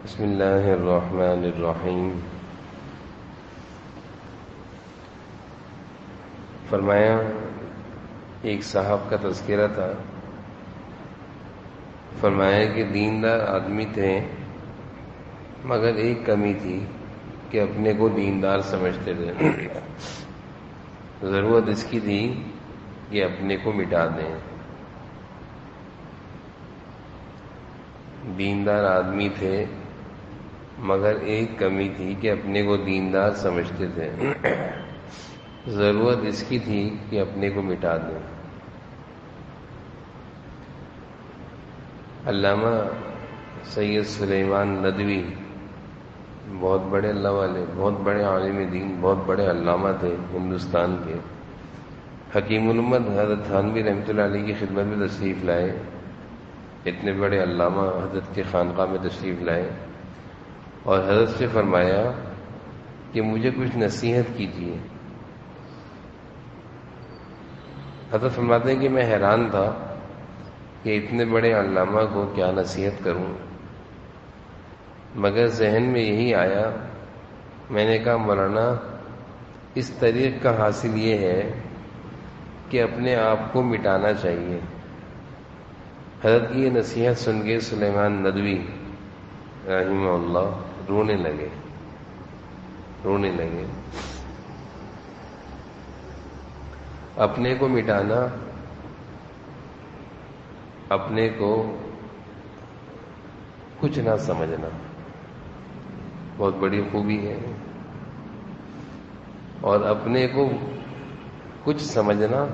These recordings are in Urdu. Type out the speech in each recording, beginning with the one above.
بسم اللہ الرحمن الرحیم۔ فرمایا ایک صاحب کا تذکرہ تھا، فرمایا کہ دیندار آدمی تھے مگر ایک کمی تھی کہ اپنے کو دیندار سمجھتے تھے۔ ضرورت اس کی تھی کہ اپنے کو مٹا دیں۔ دیندار آدمی تھے مگر ایک کمی تھی کہ اپنے کو دیندار سمجھتے تھے۔ ضرورت اس کی تھی کہ اپنے کو مٹا دیں۔ علامہ سید سلیمان ندوی بہت بڑے اللہ والے، بہت بڑے عالم دین، بہت بڑے علامہ تھے ہندوستان کے۔ حکیم الامت حضرت تھانوی رحمۃ اللہ علیہ کی خدمت میں تشریف لائے، اتنے بڑے علامہ حضرت کے خانقاہ میں تشریف لائے اور حضرت سے فرمایا کہ مجھے کچھ نصیحت کیجیے۔ حضرت فرماتے ہیں کہ میں حیران تھا کہ اتنے بڑے علامہ کو کیا نصیحت کروں، مگر ذہن میں یہی آیا۔ میں نے کہا مولانا اس طریق کا حاصل یہ ہے کہ اپنے آپ کو مٹانا چاہیے۔ حضرت کی یہ نصیحت سن کے سلیمان ندوی رحمہ اللہ رونے لگے۔ اپنے کو مٹانا اپنے کو کچھ نہ سمجھنا بہت بڑی خوبی ہے، اور اپنے کو کچھ سمجھنا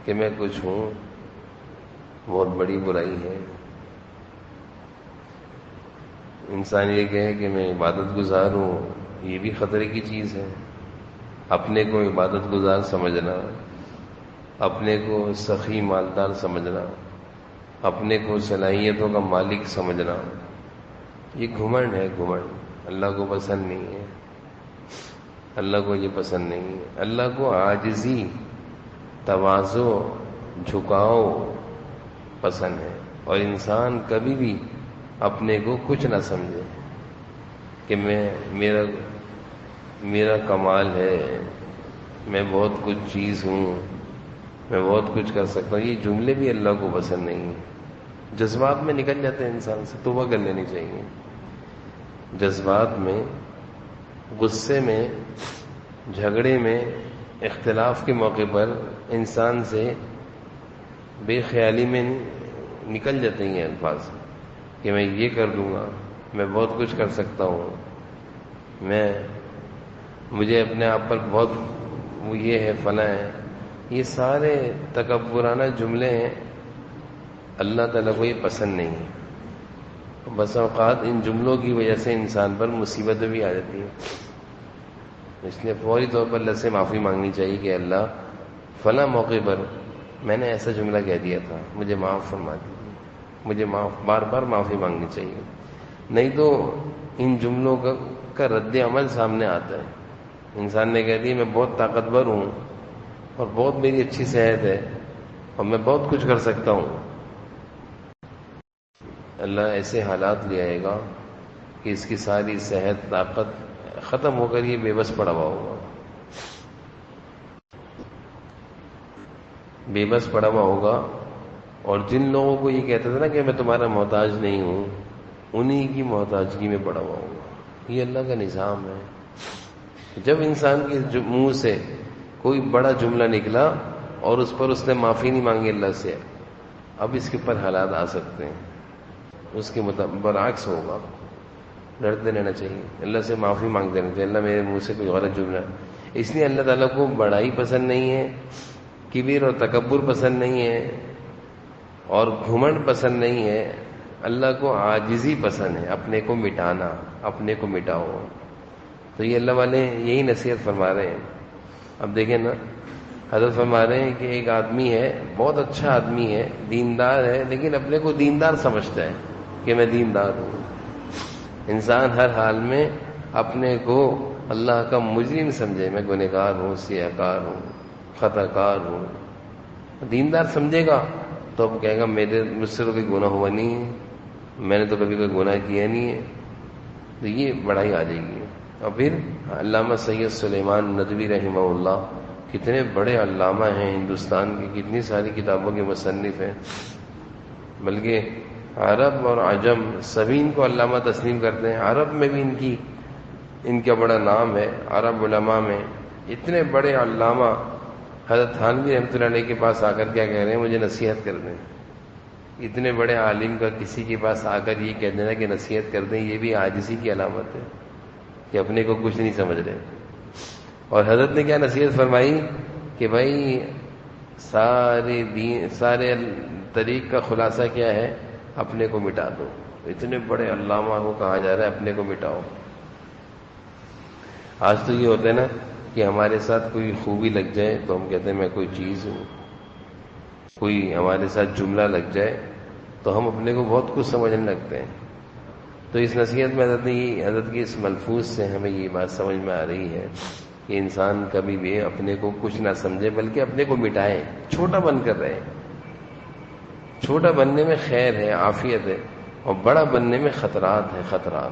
کہ میں کچھ ہوں بہت بڑی برائی ہے۔ انسان یہ کہے کہ میں عبادت گزار ہوں، یہ بھی خطرے کی چیز ہے۔ اپنے کو عبادت گزار سمجھنا، اپنے کو سخی مالدار سمجھنا، اپنے کو صلاحیتوں کا مالک سمجھنا، یہ گھمنڈ ہے۔ گھمنڈ اللہ کو پسند نہیں ہے، اللہ کو یہ پسند نہیں ہے۔ اللہ کو عاجزی، تواضع، جھکاؤ پسند ہے، اور انسان کبھی بھی اپنے کو کچھ نہ سمجھے کہ میرا کمال ہے، میں بہت کچھ چیز ہوں، میں بہت کچھ کر سکتا ہوں۔ یہ جملے بھی اللہ کو پسند نہیں ہیں۔ جذبات میں نکل جاتے ہیں، انسان سے توبہ کر لینی چاہیے۔ جذبات میں، غصے میں، جھگڑے میں، اختلاف کے موقع پر انسان سے بے خیالی میں نکل جاتے ہیں الفاظ کہ میں یہ کر دوں گا، میں بہت کچھ کر سکتا ہوں، مجھے اپنے آپ پر بہت یہ ہے، فلاں ہے۔ یہ سارے تکبرانہ جملے ہیں، اللہ تعالیٰ کو یہ پسند نہیں ہے۔ بس اوقات ان جملوں کی وجہ سے انسان پر مصیبتیں بھی آ جاتی ہیں، اس لیے فوری طور پر اللہ سے معافی مانگنی چاہیے کہ اللہ فلاں موقع پر میں نے ایسا جملہ کہہ دیا تھا، مجھے معاف فرما دیجیے، مجھے بار بار معافی مانگنی چاہیے۔ نہیں تو ان جملوں کا رد عمل سامنے آتا ہے۔ انسان نے کہہ دیا میں بہت طاقتور ہوں اور بہت میری اچھی صحت ہے اور میں بہت کچھ کر سکتا ہوں۔ اللہ ایسے حالات لے آئے گا کہ اس کی ساری صحت، طاقت ختم ہو کر یہ بے بس پڑا ہوا ہوگا، بے بس پڑا ہوا ہوگا۔ اور جن لوگوں کو یہ کہتا تھا نا کہ میں تمہارا محتاج نہیں ہوں، انہی کی محتاجگی میں پڑا ہوا ہوگا۔ یہ اللہ کا نظام ہے۔ جب انسان کے منہ سے کوئی بڑا جملہ نکلا اور اس پر اس نے معافی نہیں مانگی اللہ سے، اب اس کے اوپر حالات آ سکتے ہیں، اس کے برعکس ہوگا۔ ڈرتے رہنا چاہیے، اللہ سے معافی مانگتے رہنا چاہیے، اللہ میرے منہ سے کوئی غلط جملہ۔ اس لیے اللہ تعالیٰ کو بڑائی پسند نہیں ہے، کبر اور تکبر پسند نہیں ہے، اور گھمنڈ پسند نہیں ہے۔ اللہ کو عاجزی پسند ہے، اپنے کو مٹانا، اپنے کو مٹاؤ۔ تو یہ اللہ والے یہی نصیحت فرما رہے ہیں۔ اب دیکھیں نا، حضرت فرما رہے ہیں کہ ایک آدمی ہے، بہت اچھا آدمی ہے، دیندار ہے، لیکن اپنے کو دیندار سمجھتا ہے کہ میں دیندار ہوں۔ انسان ہر حال میں اپنے کو اللہ کا مجرم سمجھے، میں گنہگار ہوں، سیاہ کار ہوں، خطا کار ہوں۔ دیندار سمجھے گا تو اب کہے گا مجھ سے تو کوئی گناہ ہوا نہیں ہے، میں نے تو کبھی کوئی گناہ کیا نہیں ہے، تو یہ بڑائی آ جائے گی. اور پھر علامہ سید سلیمان ندوی رحمہ اللہ کتنے بڑے علامہ ہیں ہندوستان کے، کتنی ساری کتابوں کے مصنف ہیں، بلکہ عرب اور عجم سبھی ان کو علامہ تسلیم کرتے ہیں. عرب میں بھی ان کا بڑا نام ہے. عرب علماء میں اتنے بڑے علامہ حضرت تھانوی رحمۃ اللہ علیہ کے پاس آ کر کیا کہہ رہے ہیں، مجھے نصیحت کر دیں. اتنے بڑے عالم کا کسی کے پاس آ کر یہ کہہ دینا کہ نصیحت کر دیں، یہ بھی عاجزی کی علامت ہے کہ اپنے کو کچھ نہیں سمجھ رہے. اور حضرت نے کیا نصیحت فرمائی کہ بھائی سارے طریق کا خلاصہ کیا ہے، اپنے کو مٹا دو. اتنے بڑے علامہ کو کہا جا رہا ہے اپنے کو مٹاؤ. آج تو یہ ہوتا ہے نا کہ ہمارے ساتھ کوئی خوبی لگ جائے تو ہم کہتے ہیں میں کوئی چیز ہوں، کوئی ہمارے ساتھ جملہ لگ جائے تو ہم اپنے کو بہت کچھ سمجھنے لگتے ہیں. تو اس نصیحت میں حضرت کی اس ملفوظ سے ہمیں یہ بات سمجھ میں آ رہی ہے کہ انسان کبھی بھی اپنے کو کچھ نہ سمجھے بلکہ اپنے کو مٹائے، چھوٹا بن کر رہے. چھوٹا بننے میں خیر ہے، عافیت ہے، اور بڑا بننے میں خطرات ہیں.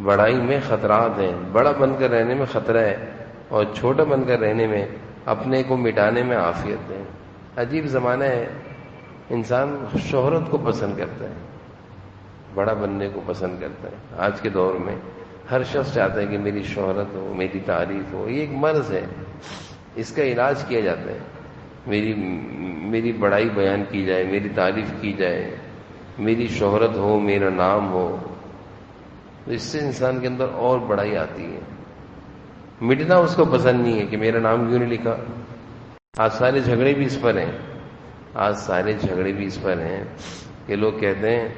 بڑائی میں خطرات ہیں. بڑا بن کر رہنے میں خطرہ ہے، اور چھوٹا بن کر رہنے میں، اپنے کو مٹانے میں عافیت ہے. عجیب زمانہ ہے، انسان شہرت کو پسند کرتا ہے، بڑا بننے کو پسند کرتا ہے. آج کے دور میں ہر شخص چاہتا ہے کہ میری شہرت ہو، میری تعریف ہو. یہ ایک مرض ہے، اس کا علاج کیا جاتا ہے. میری بڑائی بیان کی جائے، میری تعریف کی جائے، میری شہرت ہو، میرا نام ہو. تو اس سے انسان کے اندر اور بڑائی آتی ہے. مٹنا اس کو پسند نہیں ہے کہ میرا نام کیوں نہیں لکھا. آج سارے جھگڑے بھی اس پر ہیں کہ لوگ کہتے ہیں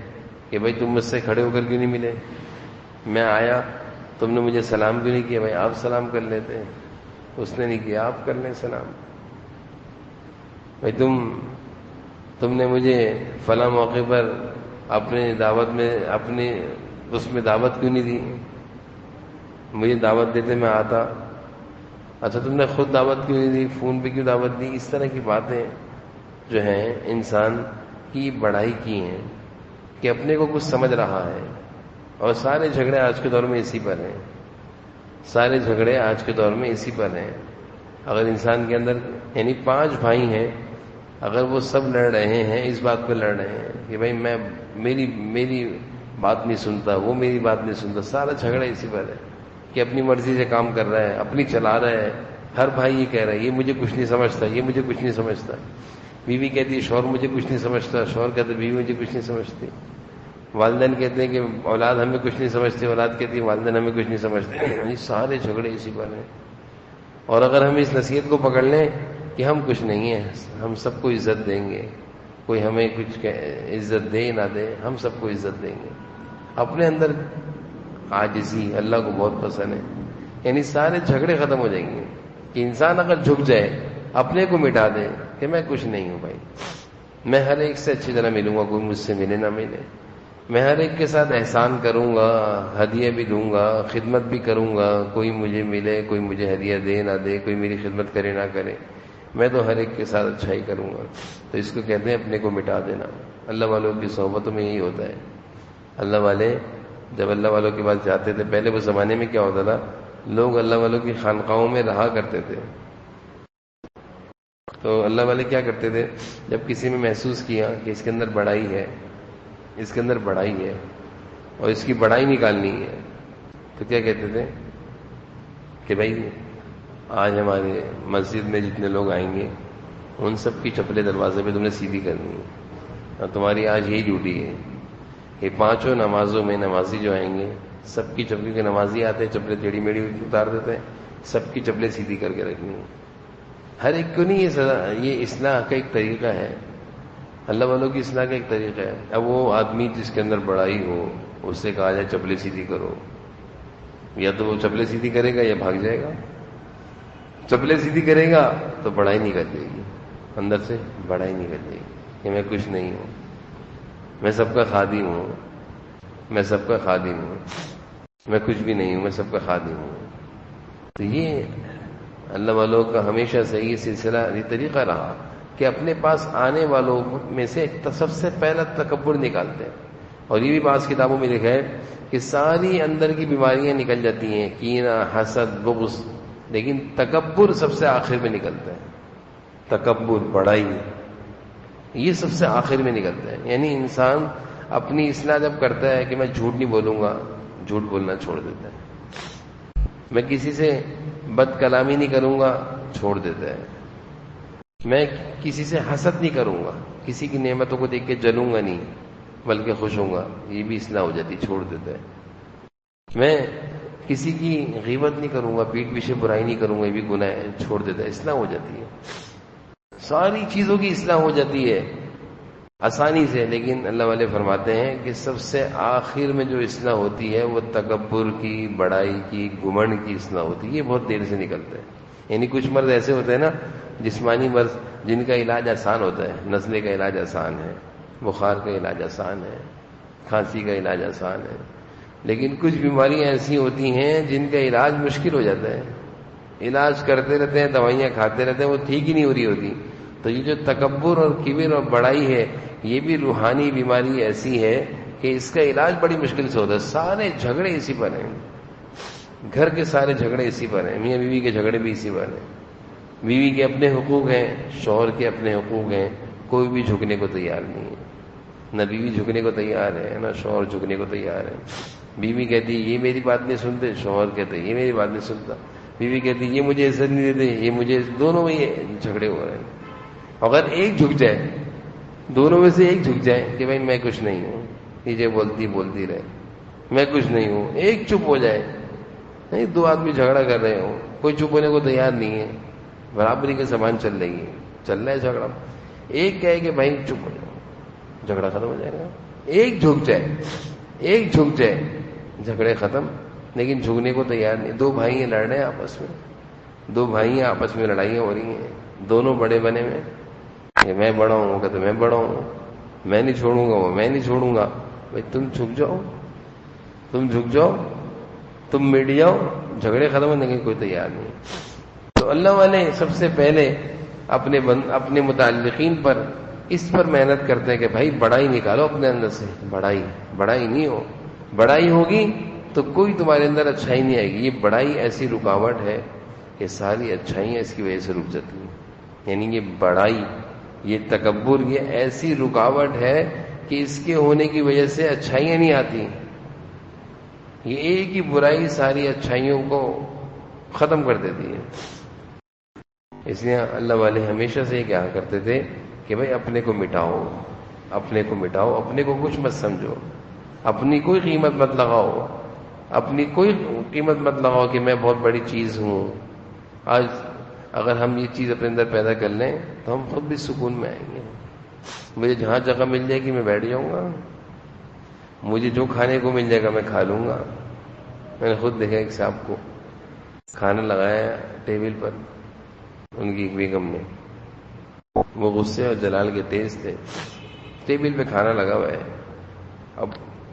کہ بھائی تم مجھ سے کھڑے ہو کر کیوں نہیں ملے، میں آیا تم نے مجھے سلام کیوں نہیں کیا. بھائی آپ سلام کر لیتے ہیں، اس نے نہیں کیا، آپ کر لیں سلام. بھائی تم نے مجھے فلاں موقع پر اپنے دعوت میں اس میں دعوت کیوں نہیں دی، مجھے دعوت دیتے میں آتا. اچھا تم نے خود دعوت کیوں نہیں دی، فون پہ کیوں دعوت دی. اس طرح کی باتیں جو ہیں انسان کی بڑائی کی ہیں کہ اپنے کو کچھ سمجھ رہا ہے. اور سارے جھگڑے آج کے دور میں اسی پر ہیں. اگر انسان کے اندر یعنی 5 بھائی ہیں، اگر وہ سب لڑ رہے ہیں، اس بات پہ لڑ رہے ہیں کہ بھائی میری بات نہیں سنتا، وہ میری بات نہیں سنتا، سارا جھگڑا اسی پر ہے کہ اپنی مرضی سے کام کر رہا ہے، اپنی چلا رہا ہے. ہر بھائی یہ کہہ رہا ہے یہ مجھے کچھ نہیں سمجھتا، یہ مجھے کچھ نہیں سمجھتا. بیوی کہتی ہے شوہر مجھے کچھ نہیں سمجھتا، شوہر کہتے بیوی مجھے کچھ نہیں سمجھتی. والدین کہتے ہیں کہ اولاد ہمیں کچھ نہیں سمجھتی، اولاد کہتی ہے والدین ہمیں کچھ نہیں سمجھتے. یعنی سارے جھگڑے اسی پر ہیں. اور اگر ہم اس نصیحت کو پکڑ لیں کہ ہم کچھ نہیں ہیں، ہم سب کو عزت دیں گے، کوئی ہمیں کچھ عزت دے نہ دے، ہم سب کو عزت دیں گے. اپنے اندر عاجزی اللہ کو بہت پسند ہے. یعنی سارے جھگڑے ختم ہو جائیں گے کہ انسان اگر جھک جائے، اپنے کو مٹا دے کہ میں کچھ نہیں ہوں. بھائی میں ہر ایک سے اچھی طرح ملوں گا، کوئی مجھ سے ملے نہ ملے. میں ہر ایک کے ساتھ احسان کروں گا، ہدیہ بھی دوں گا، خدمت بھی کروں گا. کوئی مجھے ملے، کوئی مجھے ہدیہ دے نہ دے، کوئی میری خدمت کرے نہ کرے، میں تو ہر ایک کے ساتھ اچھائی کروں گا. تو اس کو کہتے ہیں اپنے کو مٹا دینا. اللہ والوں کی صحبتوں میں یہی ہوتا ہے. اللہ والے جب اللہ والوں کے پاس جاتے تھے، پہلے وہ زمانے میں کیا ہوتا تھا، لوگ اللہ والوں کی خانقاہوں میں رہا کرتے تھے. تو اللہ والے کیا کرتے تھے، جب کسی میں محسوس کیا کہ اس کے اندر بڑائی ہے، اور اس کی بڑائی نکالنی ہے، تو کیا کہتے تھے کہ بھائی آج ہمارے مسجد میں جتنے لوگ آئیں گے ان سب کی چپلیں دروازے پہ تم نے سیدھی کرنی ہے، اور تمہاری آج یہی ڈیوٹی ہے کہ 5 نمازوں میں نمازی جو آئیں گے سب کی چپلیں کے نمازی آتے ہیں، چپلیں ٹیڑھی میڑھی اتار دیتے ہیں، سب کی چپلیں سیدھی کر کے رکھنی ہے. ہر ایک کو نہیں، یہ اصلاح کا ایک طریقہ ہے، اللہ والوں کی اصلاح کا ایک طریقہ ہے. اب وہ آدمی جس کے اندر بڑائی ہو اس سے کہا جائے چپلیں سیدھی کرو، یا تو وہ چپلیں سیدھی کرے گا یا بھاگ جائے گا. چپلیں سیدھی کرے گا تو بڑائی نکل جائے گی، اندر سے بڑائی نکل جائے گی کہ میں کچھ نہیں ہوں، میں سب کا خادم ہوں، میں کچھ بھی نہیں ہوں، میں سب کا خادم ہوں. تو یہ اللہ والوں کا ہمیشہ سے یہ سلسلہ، یہ طریقہ رہا کہ اپنے پاس آنے والوں میں سے سب سے پہلا تکبر نکالتے ہیں. اور یہ بھی بعض کتابوں میں لکھا ہے کہ ساری اندر کی بیماریاں نکل جاتی ہیں، کینہ، حسد، بغض، لیکن تکبر سب سے آخر میں نکلتا ہے. تکبر، بڑائی، یہ سب سے آخر میں نکلتا ہے. یعنی انسان اپنی اصلاح جب کرتا ہے کہ میں جھوٹ نہیں بولوں گا، جھوٹ بولنا چھوڑ دیتا ہے. میں کسی سے بد کلامی نہیں کروں گا، چھوڑ دیتا ہے. میں کسی سے حسد نہیں کروں گا، کسی کی نعمتوں کو دیکھ کے جلوں گا نہیں بلکہ خوش ہوں گا، یہ بھی اصلاح ہو جاتی، چھوڑ دیتا ہے. میں کسی کی غیبت نہیں کروں گا، پیٹھ پیچھے برائی نہیں کروں گا، یہ بھی گناہ ہے، چھوڑ دیتا ہے، اصلاح ہو جاتی ہے. ساری چیزوں کی اصلاح ہو جاتی ہے آسانی سے. لیکن اللہ والے فرماتے ہیں کہ سب سے آخر میں جو اصلاح ہوتی ہے وہ تکبر کی، بڑائی کی، گھمنڈ کی اصلاح ہوتی ہے. یہ بہت دیر سے نکلتا ہے. یعنی کچھ مرض ایسے ہوتے ہیں نا، جسمانی مرض جن کا علاج آسان ہوتا ہے، نزلے کا علاج آسان ہے، بخار کا علاج آسان ہے، کھانسی کا علاج آسان ہے. لیکن کچھ بیماریاں ایسی ہوتی ہیں جن کا علاج مشکل ہو جاتا ہے. علاج کرتے رہتے ہیں، دوائیاں کھاتے رہتے ہیں، وہ ٹھیک ہی نہیں ہو رہی ہوتی. تو یہ جو تکبر اور کبر اور بڑائی ہے، یہ بھی روحانی بیماری ایسی ہے کہ اس کا علاج بڑی مشکل سے ہوتا ہے. سارے جھگڑے اسی پر ہیں، گھر کے سارے جھگڑے اسی پر ہیں. میاں بیوی کے جھگڑے بھی اسی پر ہیں. بیوی کے اپنے حقوق ہیں، شوہر کے اپنے حقوق ہیں، کوئی بھی جھکنے کو تیار نہیں ہے. نہ بیوی جھکنے کو تیار ہے، نہ شوہر جھکنے کو تیار ہے. بیوی کہتی یہ میری بات نہیں سنتے، شوہر کہتے یہ میری بات نہیں سنتا. بیوی کہتی یہ مجھے عزت نہیں دیتے، یہ مجھے، دونوں میں یہ جھگڑے ہو رہے ہیں. اگر ایک جھک جائے، دونوں میں سے ایک جھک جائے کہ بھائی میں کچھ نہیں ہوں، یہ بولتی رہے میں کچھ نہیں ہوں، ایک چپ ہو جائے. نہیں، دو آدمی جھگڑا کر رہے ہوں، کوئی چپ ہونے کو تیار نہیں ہے، برابری کے سامان چل رہی ہے، چل رہا ہے جھگڑا. ایک کہے کہ بھائی چپ ہو جاؤ، جھگڑا ختم ہو جائے گا. ایک جھک جائے جھگڑے ختم. لیکن جھکنے کو تیار نہیں. دو بھائی لڑ رہے ہیں آپس میں، دو بھائی آپس میں لڑائیاں ہو رہی ہیں، دونوں بڑے بنے میں کہ میں بڑا ہوں، کہ میں بڑا ہوں، میں نہیں چھوڑوں گا، وہ میں نہیں چھوڑوں گا. بھائی تم جھک جاؤ، تم مٹ جاؤ، جھگڑے ختم ہونے کے کوئی تیار نہیں. تو اللہ والے سب سے پہلے اپنے متعلقین پر اس پر محنت کرتے ہیں کہ بھائی بڑائی نکالو اپنے اندر سے. بڑائی نہیں ہو. بڑائی ہوگی تو کوئی تمہارے اندر اچھائی نہیں آئے گی. یہ بڑائی ایسی رکاوٹ ہے کہ ساری اچھائیاں اس کی وجہ سے رک جاتی ہیں. یعنی یہ بڑائی، یہ تکبر، یہ ایسی رکاوٹ ہے کہ اس کے ہونے کی وجہ سے اچھائیاں نہیں آتی. یہ ایک ہی برائی ساری اچھائیوں کو ختم کر دیتی ہے. اس لیے اللہ والے ہمیشہ سے یہ کہا کرتے تھے کہ بھائی اپنے کو مٹاؤ، اپنے کو کچھ مت سمجھو، اپنی کوئی قیمت مت لگاؤ کہ میں بہت بڑی چیز ہوں. آج اگر ہم یہ چیز اپنے اندر پیدا کر لیں تو ہم خود بھی سکون میں آئیں گے. مجھے جہاں جگہ مل جائے گی میں بیٹھ جاؤں گا، مجھے جو کھانے کو مل جائے گا میں کھا لوں گا. میں نے خود دیکھا ایک صاحب کو کھانا لگایا ٹیبل پر، ان کی ایک بیگم نے، وہ غصے اور جلال کے تیز تھے. ٹیبل پہ کھانا لگا ہوا ہے. اب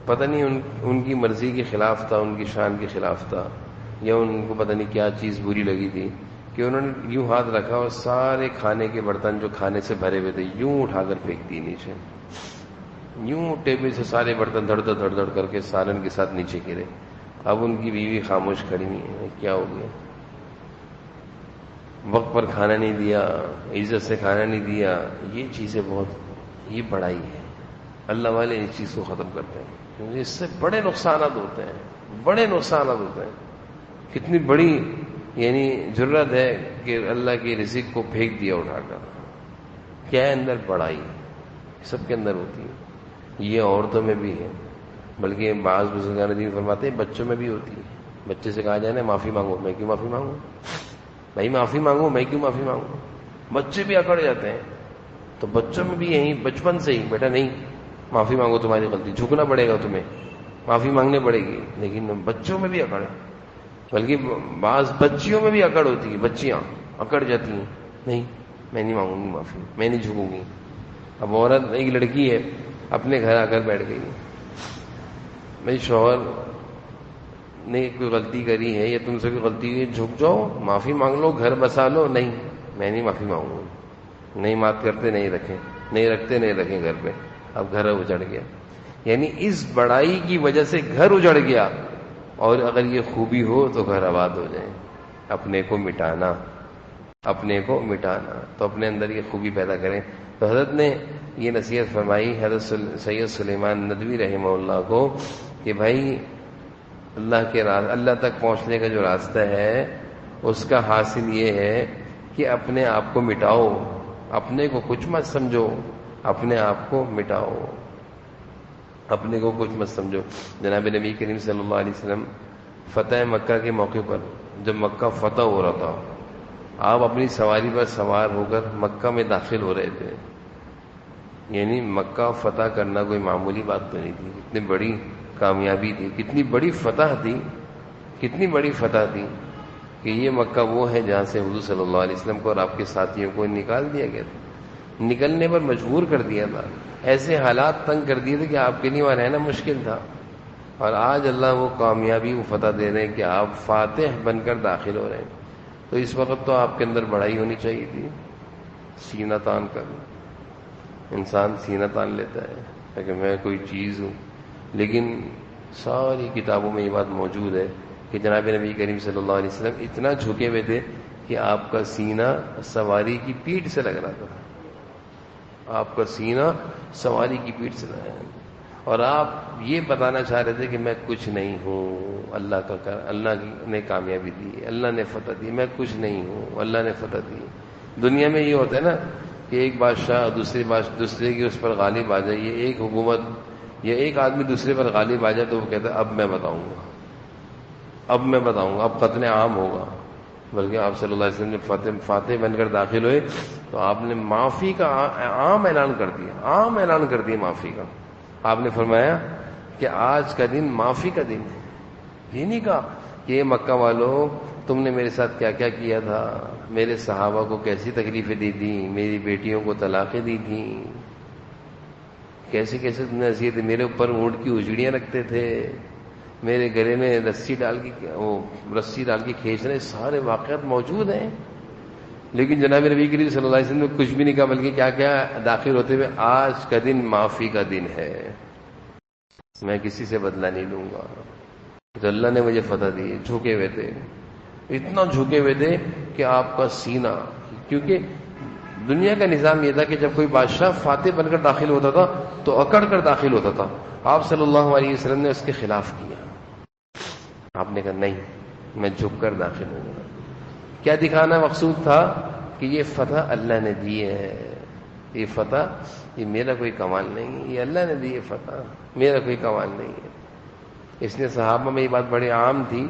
پتہ نہیں ان کی مرضی کے خلاف تھا، ان کی شان کے خلاف تھا، یا ان کو پتہ نہیں کیا چیز بری لگی تھی کہ انہوں نے یوں ہاتھ رکھا اور سارے کھانے کے برتن جو کھانے سے بھرے ہوئے تھے یوں اٹھا کر پھینک دی نیچے. یوں ٹیبل سے سارے برتن دھڑ دھڑ کر کے سالن کے ساتھ نیچے گرے. اب ان کی بیوی خاموش کھڑی ہے، کیا ہو گیا؟ وقت پر کھانا نہیں دیا، عزت سے کھانا نہیں دیا. یہ چیزیں یہ بڑائی ہے. اللہ والے اس چیز کو ختم کرتے ہیں کیونکہ اس سے بڑے نقصانات ہوتے ہیں. کتنی بڑی یعنی جرت ہے کہ اللہ کے رزق کو پھینک دیا اٹھا کر. کیا ہے اندر؟ بڑائی سب کے اندر ہوتی ہے. یہ عورتوں میں بھی ہے، بلکہ بعض بزرگان دین فرماتے ہیں بچوں میں بھی ہوتی ہے. بچے سے کہا جائے نا معافی مانگو، میں کیوں معافی مانگوں؟ بھائی معافی مانگو، میں کیوں معافی مانگوں؟ بچے بھی اکڑ جاتے ہیں. تو بچوں میں بھی یہی بچپن سے ہی، بیٹا نہیں معافی مانگو، تمہاری غلطی، جھکنا پڑے گا تمہیں، معافی مانگنے پڑے گی. لیکن بچوں میں بھی اکڑ ہے، بلکہ بعض بچیوں میں بھی اکڑ ہوتی ہے. بچیاں اکڑ جاتی ہیں، نہیں میں نہیں مانگوں گی معافی، میں نہیں جھکوں گی. اب عورت، ایک لڑکی ہے، اپنے گھر آ کر بیٹھ گئی، بھائی شوہر نے کوئی غلطی کری ہے یا تم سے کوئی غلطی ہوئی، جھک جاؤ، معافی مانگ لو، گھر بسا لو. نہیں میں نہیں معافی مانگوں گا. نہیں معاف کرتے نہیں رکھیں گھر پہ. اب گھر اجڑ گیا. یعنی اس بڑائی کی وجہ سے گھر اجڑ گیا، اور اگر یہ خوبی ہو تو گھر آباد ہو جائے۔ اپنے کو مٹانا، اپنے کو مٹانا، تو اپنے اندر یہ خوبی پیدا کریں۔ تو حضرت نے یہ نصیحت فرمائی حضرت سید سلیمان ندوی رحمہ اللہ کو کہ بھائی اللہ تک پہنچنے کا جو راستہ ہے اس کا حاصل یہ ہے کہ اپنے آپ کو مٹاؤ، اپنے کو کچھ مت سمجھو، اپنے آپ کو مٹاؤ، اپنے کو کچھ مت سمجھو۔ جناب نبی کریم صلی اللہ علیہ وسلم فتح مکہ کے موقع پر جب مکہ فتح ہو رہا تھا، آپ اپنی سواری پر سوار ہو کر مکہ میں داخل ہو رہے تھے۔ یعنی مکہ فتح کرنا کوئی معمولی بات تو نہیں تھی، اتنی بڑی کامیابی تھی، کتنی بڑی فتح تھی، کتنی بڑی فتح تھی کہ یہ مکہ وہ ہے جہاں سے حضور صلی اللہ علیہ وسلم کو اور آپ کے ساتھیوں کو نکال دیا گیا تھا، نکلنے پر مجبور کر دیا تھا، ایسے حالات تنگ کر دیے تھے کہ آپ کے لیے وہاں رہنا مشکل تھا، اور آج اللہ وہ کامیابی وہ فتح دے رہے ہیں کہ آپ فاتح بن کر داخل ہو رہے ہیں۔ تو اس وقت تو آپ کے اندر بڑائی ہونی چاہیے تھی، سینہ تان کر، انسان سینہ تان لیتا ہے کہ میں کوئی چیز ہوں، لیکن ساری کتابوں میں یہ بات موجود ہے کہ جناب نبی کریم صلی اللہ علیہ وسلم اتنا جھکے ہوئے تھے کہ آپ کا سینہ سواری کی پیٹھ سے لگ رہا تھا، آپ کا سینہ سواری کی پیٹھ سے لگ رہا ہے، اور آپ یہ بتانا چاہ رہے تھے کہ میں کچھ نہیں ہوں، اللہ نے کامیابی دی، اللہ نے فتح دی، میں کچھ نہیں ہوں، اللہ نے فتح دی۔ دنیا میں یہ ہوتا ہے نا کہ ایک بادشاہ دوسرے کی اس پر غالب آ جائے، ایک حکومت یا ایک آدمی دوسرے پر غالب آ جائے تو وہ کہتا ہے اب میں بتاؤں گا، اب میں بتاؤں گا، اب قتل عام ہوگا۔ بلکہ آپ صلی اللہ علیہ وسلم جب فاتح بن کر داخل ہوئے تو آپ نے معافی کا عام اعلان کر دیا، عام اعلان کر دیا معافی کا۔ آپ نے فرمایا کہ آج کا دن معافی کا دن ہے۔ یہ نہیں کہا کہ یہ مکہ والوں تم نے میرے ساتھ کیا کیا کیا تھا، میرے صحابہ کو کیسی تکلیفیں دی تھیں، میری بیٹیوں کو طلاقیں دی تھیں، کیسے کیسے تم نے اذیت، میرے اوپر اونٹ کی اجڑیاں رکھتے تھے، میرے گلے میں رسی ڈال کے کھینچ رہے، سارے واقعات موجود ہیں۔ لیکن جناب نبی کریم صلی اللہ علیہ وسلم نے کچھ بھی نہیں کہا، بلکہ کیا کیا داخل ہوتے ہوئے آج کا دن معافی کا دن ہے، میں کسی سے بدلہ نہیں لوں گا، تو اللہ نے مجھے فتح دی۔ جھکے ہوئے تھے، اتنا جھکے ہوئے تھے کہ آپ کا سینہ، کیونکہ دنیا کا نظام یہ تھا کہ جب کوئی بادشاہ فاتح بن کر داخل ہوتا تھا تو اکڑ کر داخل ہوتا تھا، آپ صلی اللہ علیہ وسلم نے اس کے خلاف کیا، آپ نے کہا نہیں، میں جھک کر داخل ہوں گا۔ کیا دکھانا مقصود تھا کہ یہ فتح اللہ نے دی ہے، یہ فتح یہ میرا کوئی کمال نہیں، یہ اللہ نے دی ہے فتح، میرا کوئی کمال نہیں ہے۔ اس نے صحابہ میں یہ بات بڑی عام تھی،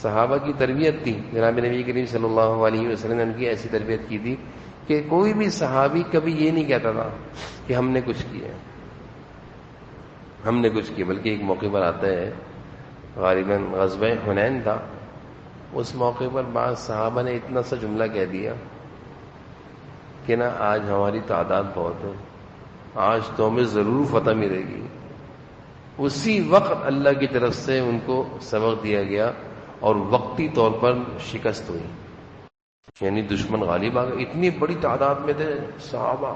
صحابہ کی تربیت تھی، جناب نبی کریم صلی اللہ علیہ وسلم نے ان کی ایسی تربیت کی تھی کہ کوئی بھی صحابی کبھی یہ نہیں کہتا تھا کہ ہم نے کچھ کیا، ہم نے کچھ کیا، بلکہ ایک موقع پر آتا ہے، غالباً غزوہ حنین تھا، اس موقع پر بعض صحابہ نے اتنا سا جملہ کہہ دیا کہ نا آج ہماری تعداد بہت ہے، آج تو ہمیں ضرور فتح ملے گی۔ اسی وقت اللہ کی طرف سے ان کو سبق دیا گیا اور وقتی طور پر شکست ہوئی، یعنی دشمن غالب آ گئے، اتنی بڑی تعداد میں تھے صحابہ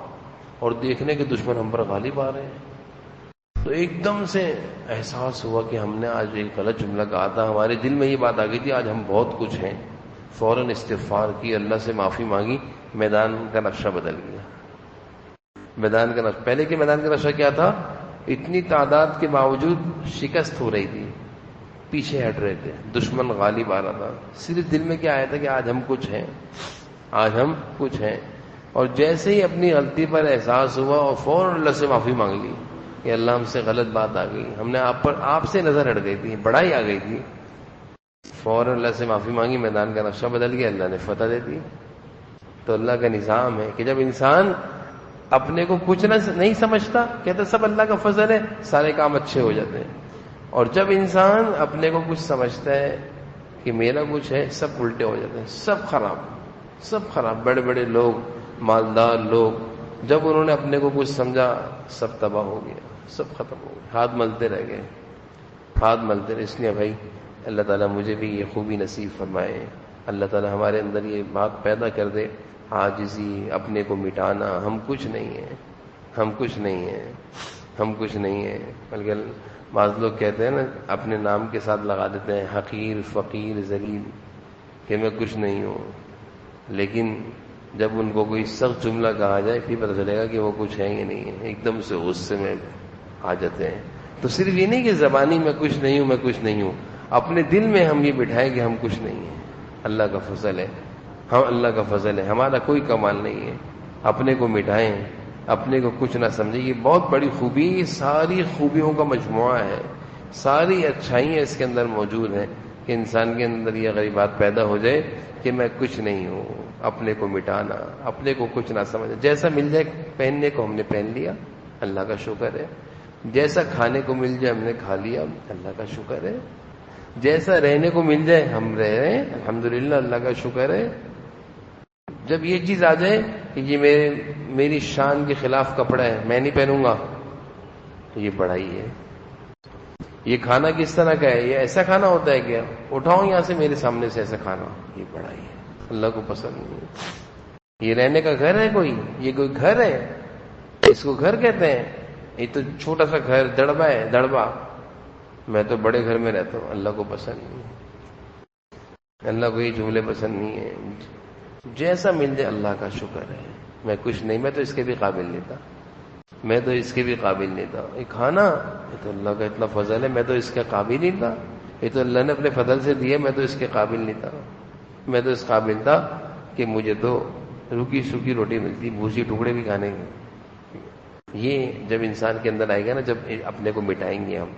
اور دیکھنے کے دشمن ہم پر غالب آ رہے ہیں، تو ایک دم سے احساس ہوا کہ ہم نے آج ایک غلط جملہ کہا تھا، ہمارے دل میں یہ بات آ گئی تھی آج ہم بہت کچھ ہیں، فوراً استغفار کی، اللہ سے معافی مانگی، میدان کا نقشہ بدل گیا۔ میدان کا نقشہ، پہلے کے میدان کا نقشہ کیا تھا؟ اتنی تعداد کے باوجود شکست ہو رہی تھی، پیچھے ہٹ رہے تھے، دشمن غالب آ رہا تھا، صرف دل میں کیا آیا تھا کہ آج ہم کچھ ہیں، آج ہم کچھ ہیں، اور جیسے ہی اپنی غلطی پر احساس ہوا اور فوراً اللہ سے معافی مانگ لی کہ اللہ ہم سے غلط بات آ گئی، ہم نے آپ سے نظر ہٹ گئی تھی، بڑائی آ گئی تھی، فوراً اللہ سے معافی مانگی، میدان کا نقشہ بدل گیا، اللہ نے فتح دے دی۔ تو اللہ کا نظام ہے کہ جب انسان اپنے کو کچھ نہیں سمجھتا، کہتا سب اللہ کا فضل ہے، سارے کام اچھے ہو جاتے ہیں، اور جب انسان اپنے کو کچھ سمجھتا ہے کہ میرا کچھ ہے، سب الٹے ہو جاتے ہیں، سب خراب، سب خراب۔ بڑے بڑے لوگ، مالدار لوگ، جب انہوں نے اپنے کو کچھ سمجھا، سب تباہ ہو گیا، سب ختم ہو گیا، ہاتھ ملتے رہ گئے، ہاتھ ملتے رہے۔ اس لیے بھائی اللہ تعالیٰ مجھے بھی یہ خوبی نصیب فرمائے، اللہ تعالیٰ ہمارے اندر یہ بات پیدا کر دے، عاجزی، اپنے کو مٹانا، ہم کچھ نہیں ہیں، ہم کچھ نہیں ہیں، ہم کچھ نہیں ہیں. بلکہ بعض لوگ کہتے ہیں نا اپنے نام کے ساتھ لگا دیتے ہیں حقیر فقیر ذلیل کہ میں کچھ نہیں ہوں. لیکن جب ان کو کوئی سخت جملہ کہا جائے پھر پتہ چلے گا کہ وہ کچھ ہے ہی نہیں ہے. ایک دم سے غصے میں آ جاتے ہیں. تو صرف یہ نہیں کہ زبانی میں کچھ نہیں ہوں میں کچھ نہیں ہوں، اپنے دل میں ہم یہ بٹھائیں کہ ہم کچھ نہیں ہیں. اللہ کا فضل ہے، ہم اللہ کا فضل ہے، ہمارا کوئی کمال نہیں ہے. اپنے کو مٹائیں، اپنے کو کچھ نہ سمجھیں. یہ بہت بڑی خوبی، یہ ساری خوبیوں کا مجموعہ ہے، ساری اچھائیاں اس کے اندر موجود ہیں کہ انسان کے اندر یہ غریب بات پیدا ہو جائے کہ میں کچھ نہیں ہوں. اپنے کو مٹانا، اپنے کو کچھ نہ سمجھنا. جیسا مل جائے پہننے کو ہم نے پہن لیا، اللہ کا شکر ہے. جیسا کھانے کو مل جائے ہم نے کھا لیا، اللہ کا شکر ہے. جیسا رہنے کو مل جائے ہم رہ رہے ہیں، الحمدللہ، اللہ کا شکر ہے. جب یہ چیز آ جائے کہ یہ میری شان کے خلاف کپڑا ہے، میں نہیں پہنوں گا، تو یہ بڑائی ہے. یہ کھانا کس طرح کا ہے، یہ ایسا کھانا ہوتا ہے کیا، اٹھاؤ یہاں سے میرے سامنے سے ایسا کھانا، یہ بڑائی ہے، اللہ کو پسند نہیں ہے. یہ رہنے کا گھر ہے کوئی، یہ کوئی گھر ہے، اس کو گھر کہتے ہیں. یہ تو چھوٹا سا گھر دڑبا ہے، دڑبا. میں تو بڑے گھر میں رہتا ہوں، اللہ کو پسند نہیں ہے. اللہ کو یہ جملے پسند نہیں ہے. جیسا مل جائے اللہ کا شکر ہے. میں کچھ نہیں، میں تو اس کے بھی قابل نہیں تھا، میں تو اس کے بھی قابل نہیں تھا. یہ کھانا یہ تو اللہ کا اتنا فضل ہے، میں تو اس کے قابل نہیں تھا. یہ تو اللہ نے اپنے فضل سے دیے، میں تو اس کے قابل نہیں تھا. میں تو اس قابل تھا کہ مجھے تو روکی سوکھی روٹی ملتی، بھوسی ٹکڑے بھی کھانے کے. یہ جب انسان کے اندر آئے گا نا، جب اپنے کو مٹائیں گے ہم،